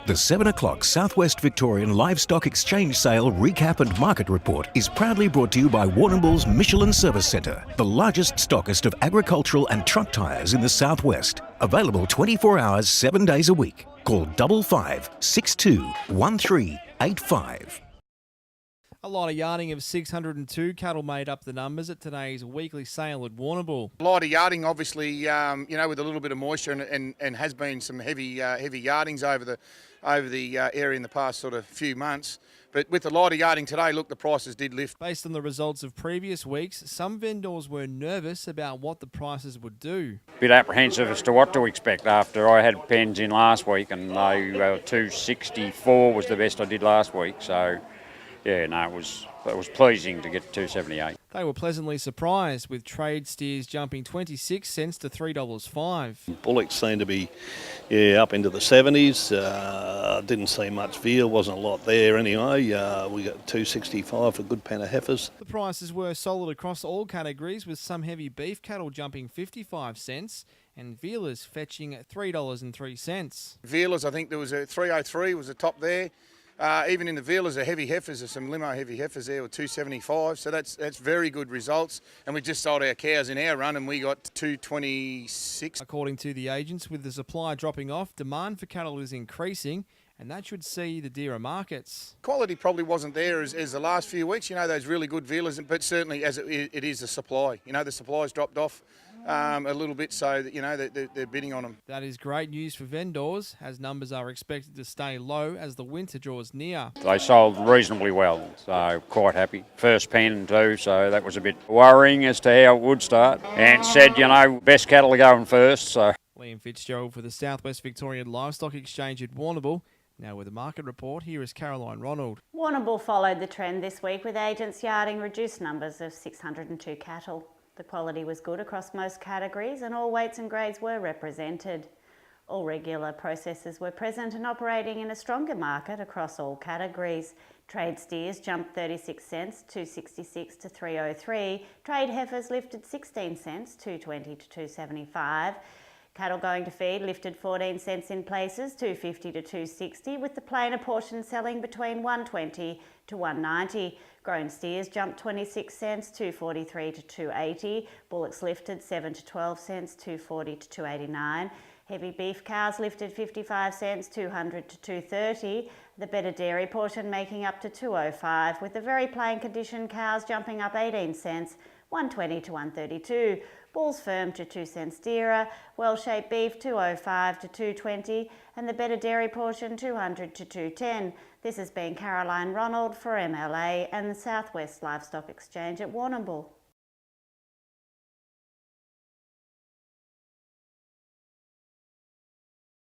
The 7 o'clock Southwest Victorian Livestock Exchange Sale Recap and Market Report is proudly brought to you by Warrnambool's Michelin Service Centre, the largest stockist of agricultural and truck tyres in the southwest. Available 24 hours, 7 days a week. Call 55 62 1385. A lot of yarding of 602 cattle made up the numbers at today's weekly sale at Warrnambool. A lot of yarding, obviously, with a little bit of moisture and has been some heavy yardings over the area in the past sort of few months. But with the lighter yarding today, look, the prices did lift. Based on the results of previous weeks, some vendors were nervous about what the prices would do. Bit apprehensive as to what to expect after I had pens in last week, and they 264 was the best I did last week. So, yeah, no, it was pleasing to get 278. They were pleasantly surprised, with trade steers jumping 26 cents to $3.05. Bullocks seem to be up into the 70s. Didn't see much veal, wasn't a lot there anyway. We got 265 for good pen of heifers. The prices were solid across all categories, with some heavy beef cattle jumping 55 cents and vealers fetching $3.03. Vealers, I think there was a 303 was the top there. Even in the vealers, the heavy heifers, there's some limo heavy heifers there with 275, so that's very good results. And we just sold our cows in our run and we got 226. According to the agents, with the supply dropping off, demand for cattle is increasing, and that should see the dearer markets. Quality probably wasn't there as the last few weeks, those really good vealers, but certainly as it is the supply. The supply's dropped off a little bit, so that, they're bidding on them. That is great news for vendors, as numbers are expected to stay low as the winter draws near. They sold reasonably well, so quite happy. First pen too, so that was a bit worrying as to how it would start. And said, best cattle are going first. So Liam Fitzgerald for the Southwest Victorian Livestock Exchange at Warrnambool. Now with a market report, here is Caroline Ronald. Warrnambool followed the trend this week, with agents yarding reduced numbers of 602 cattle. The quality was good across most categories and all weights and grades were represented. All regular processors were present and operating in a stronger market across all categories. Trade steers jumped 36 cents, 266 to 303. Trade heifers lifted 16 cents, 220 to 275. Cattle going to feed lifted 14 cents in places, 250 to 260, with the plainer portion selling between 120 to 190. Grown steers jumped 26 cents, 243 to 280. Bullocks lifted 7 to 12 cents, 240 to 289. Heavy beef cows lifted 55 cents, 200 to 230. The better dairy portion making up to 205, with the very plain condition cows jumping up 18 cents, 120 to 132. Bulls firm to 2 cents dearer, well-shaped beef 205 to 220, and the better dairy portion 200 to 210. This has been Caroline Ronald for MLA and the Southwest Livestock Exchange at Warrnambool.